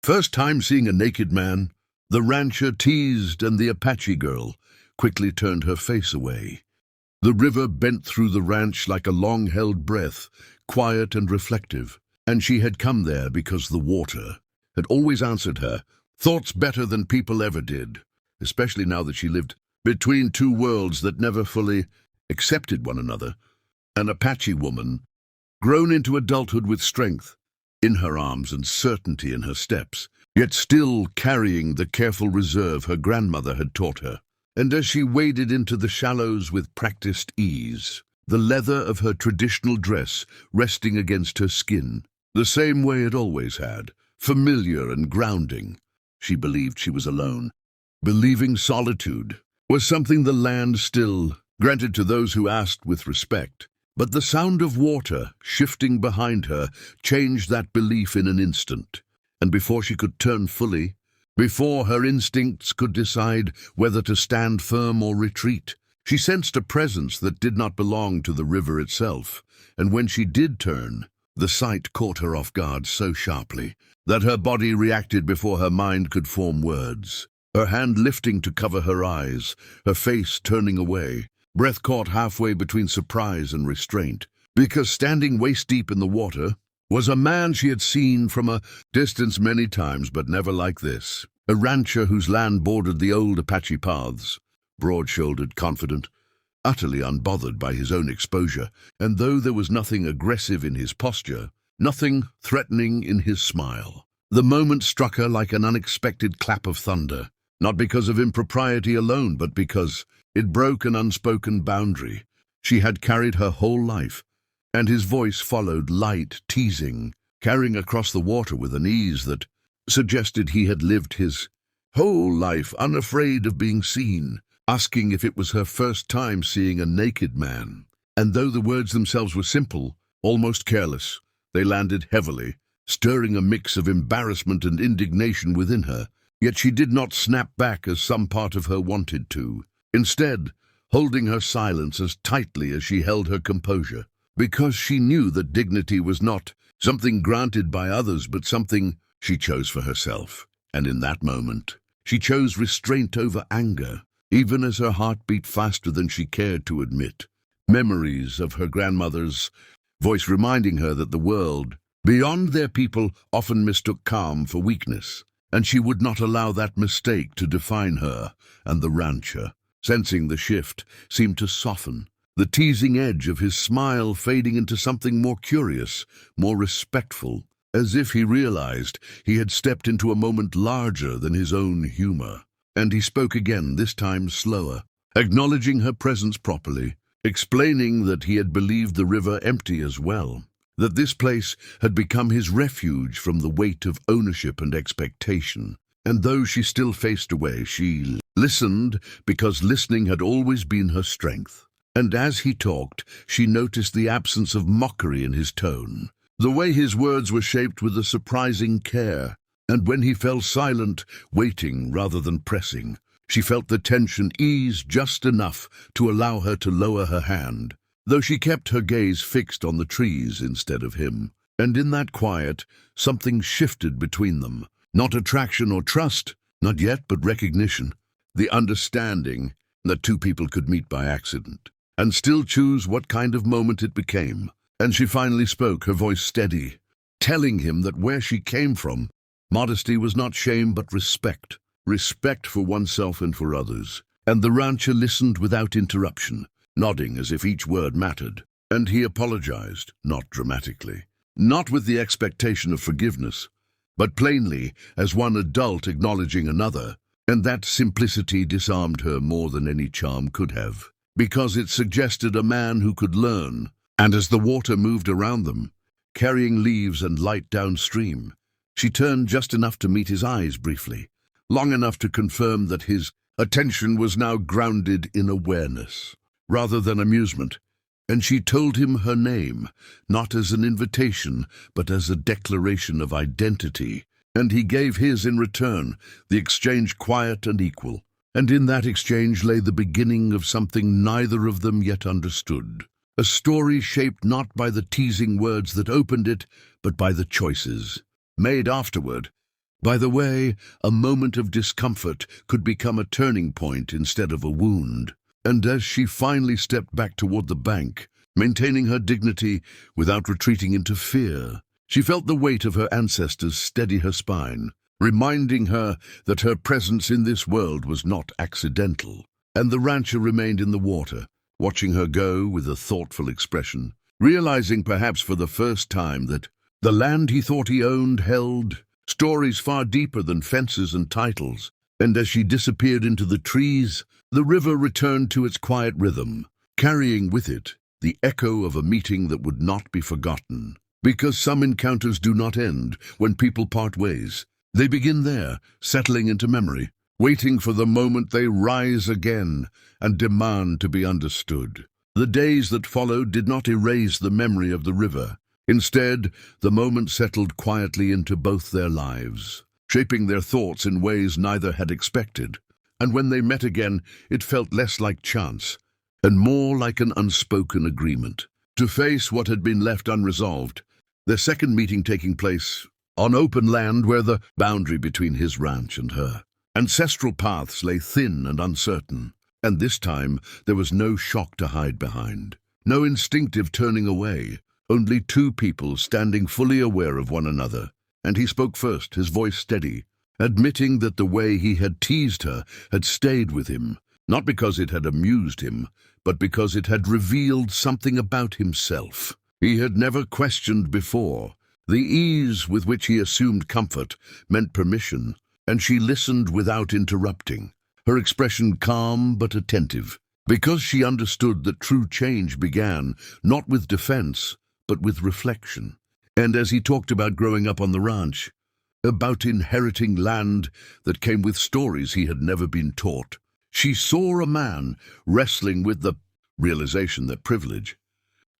First time seeing a naked man, the rancher Teased and the Apache girl quickly turned her face away. The river bent through the ranch like a long-held breath, quiet and reflective, and she had come there because the water had always answered her thoughts better than people ever did, especially now that she lived between two worlds that never fully accepted one another. An Apache woman, grown into adulthood with strength in her arms and certainty in her steps, yet still carrying the careful reserve her grandmother had taught her. And as she waded into the shallows with practiced ease, the leather of her traditional dress resting against her skin, the same way it always had, familiar and grounding, she believed she was alone. Believing solitude was something the land still granted to those who asked with respect. But the sound of water shifting behind her changed that belief in an instant. And before she could turn fully, before her instincts could decide whether to stand firm or retreat, she sensed a presence that did not belong to the river itself. And when she did turn, the sight caught her off guard so sharply that her body reacted before her mind could form words. Her hand lifting to cover her eyes, her face turning away, breath caught halfway between surprise and restraint, because standing waist-deep in the water was a man she had seen from a distance many times, but never like this. A rancher whose land bordered the old Apache paths, broad-shouldered, confident, utterly unbothered by his own exposure, and though there was nothing aggressive in his posture, nothing threatening in his smile, the moment struck her like an unexpected clap of thunder, not because of impropriety alone, but because it broke an unspoken boundary she had carried her whole life, and his voice followed, light, teasing, carrying across the water with an ease that suggested he had lived his whole life unafraid of being seen, asking if it was her first time seeing a naked man. And though the words themselves were simple, almost careless, they landed heavily, stirring a mix of embarrassment and indignation within her. Yet she did not snap back as some part of her wanted to. Instead, holding her silence as tightly as she held her composure, because she knew that dignity was not something granted by others, but something she chose for herself. And in that moment, she chose restraint over anger, even as her heart beat faster than she cared to admit. Memories of her grandmother's voice reminding her that the world beyond their people often mistook calm for weakness, and she would not allow that mistake to define her and the rancher. Sensing the shift, seemed to soften, the teasing edge of his smile fading into something more curious, more respectful, as if he realized he had stepped into a moment larger than his own humor. And he spoke again, this time slower, acknowledging her presence properly, explaining that he had believed the river empty as well, that this place had become his refuge from the weight of ownership and expectation. And though she still faced away, she listened because listening had always been her strength. And as he talked, she noticed the absence of mockery in his tone, the way his words were shaped with a surprising care. And when he fell silent, waiting rather than pressing, she felt the tension ease just enough to allow her to lower her hand, though she kept her gaze fixed on the trees instead of him. And in that quiet, something shifted between them. Not attraction or trust, not yet, but recognition. The understanding that two people could meet by accident and still choose what kind of moment it became. And she finally spoke, her voice steady, telling him that where she came from, modesty was not shame but respect. Respect for oneself and for others. And the rancher listened without interruption, nodding as if each word mattered. And he apologized, not dramatically, not with the expectation of forgiveness, but plainly as one adult acknowledging another. And that simplicity disarmed her more than any charm could have, because it suggested a man who could learn. And as the water moved around them, carrying leaves and light downstream, she turned just enough to meet his eyes briefly, long enough to confirm that his attention was now grounded in awareness, rather than amusement. And she told him her name, not as an invitation, but as a declaration of identity. And he gave his in return, the exchange quiet and equal. And in that exchange lay the beginning of something neither of them yet understood. A story shaped not by the teasing words that opened it, but by the choices made afterward, By the way, a moment of discomfort could become a turning point instead of a wound. And as she finally stepped back toward the bank, maintaining her dignity without retreating into fear, she felt the weight of her ancestors steady her spine, reminding her that her presence in this world was not accidental. And the rancher remained in the water, watching her go with a thoughtful expression, realizing perhaps for the first time that the land he thought he owned held stories far deeper than fences and titles. And as she disappeared into the trees, the river returned to its quiet rhythm, carrying with it the echo of a meeting that would not be forgotten. Because some encounters do not end when people part ways. They begin there, settling into memory, waiting for the moment they rise again and demand to be understood. The days that followed did not erase the memory of the river. Instead, the moment settled quietly into both their lives, shaping their thoughts in ways neither had expected. And when they met again, it felt less like chance and more like an unspoken agreement to face what had been left unresolved. Their second meeting taking place on open land where the boundary between his ranch and her ancestral paths lay thin and uncertain. And this time, there was no shock to hide behind, no instinctive turning away, only two people standing fully aware of one another. And he spoke first, his voice steady, admitting that the way he had teased her had stayed with him, not because it had amused him, but because it had revealed something about himself he had never questioned before. The ease with which he assumed comfort meant permission, and she listened without interrupting, her expression calm but attentive, because she understood that true change began not with defense, but with reflection. And as he talked about growing up on the ranch, about inheriting land that came with stories he had never been taught, she saw a man wrestling with the realization that privilege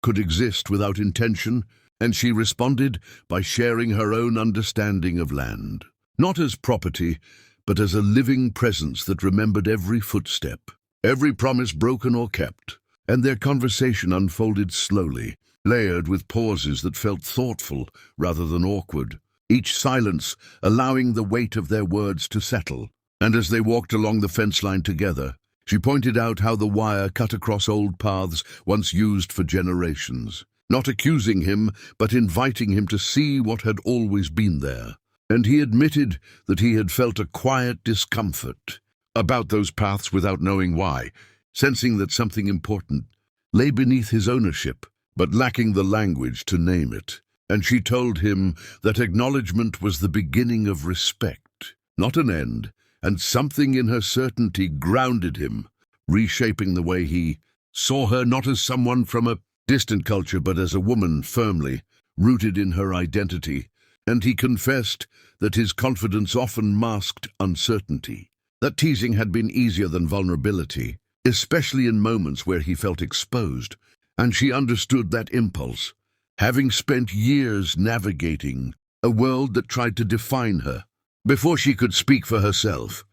could exist without intention, and she responded by sharing her own understanding of land, not as property, but as a living presence that remembered every footstep, every promise broken or kept. And their conversation unfolded slowly, layered with pauses that felt thoughtful rather than awkward, each silence allowing the weight of their words to settle. And as they walked along the fence line together, she pointed out how the wire cut across old paths once used for generations, not accusing him, but inviting him to see what had always been there. And he admitted that he had felt a quiet discomfort about those paths without knowing why, sensing that something important lay beneath his ownership, but lacking the language to name it. And she told him that acknowledgement was the beginning of respect, not an end, and something in her certainty grounded him, reshaping the way he saw her, not as someone from a distant culture, but as a woman firmly rooted in her identity. And he confessed that his confidence often masked uncertainty, that teasing had been easier than vulnerability, especially in moments where he felt exposed. And she understood that impulse, having spent years navigating a world that tried to define her before she could speak for herself.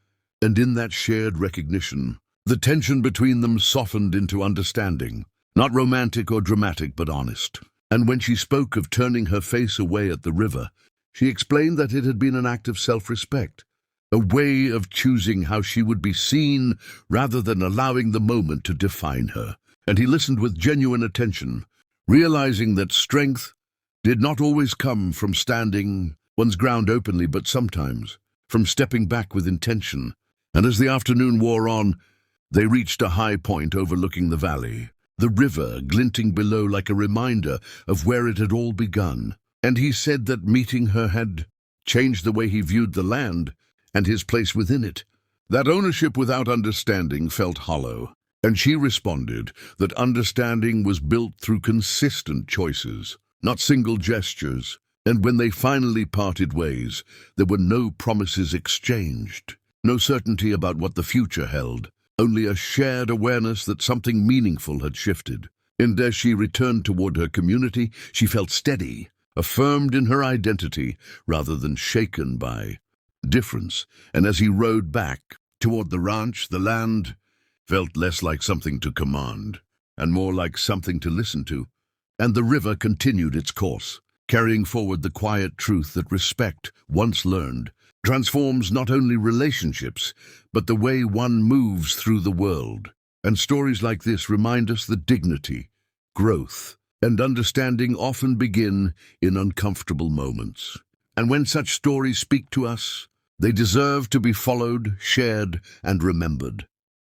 And in that shared recognition, the tension between them softened into understanding, not romantic or dramatic, but honest. And when she spoke of turning her face away at the river, she explained that it had been an act of self-respect, a way of choosing how she would be seen rather than allowing the moment to define her. And he listened with genuine attention, realizing that strength did not always come from standing one's ground openly, but sometimes from stepping back with intention. And as the afternoon wore on, they reached a high point overlooking the valley, the river glinting below like a reminder of where it had all begun. And he said that meeting her had changed the way he viewed the land and his place within it. That ownership without understanding felt hollow, and she responded that understanding was built through consistent choices, not single gestures. And when they finally parted ways, there were no promises exchanged, no certainty about what the future held, only a shared awareness that something meaningful had shifted. And as she returned toward her community, she felt steady, affirmed in her identity rather than shaken by difference. And as he rode back toward the ranch, the land felt less like something to command and more like something to listen to. And the river continued its course, carrying forward the quiet truth that respect, once learned, transforms not only relationships, but the way one moves through the world. And stories like this remind us that dignity, growth, and understanding often begin in uncomfortable moments. And when such stories speak to us, they deserve to be followed, shared, and remembered.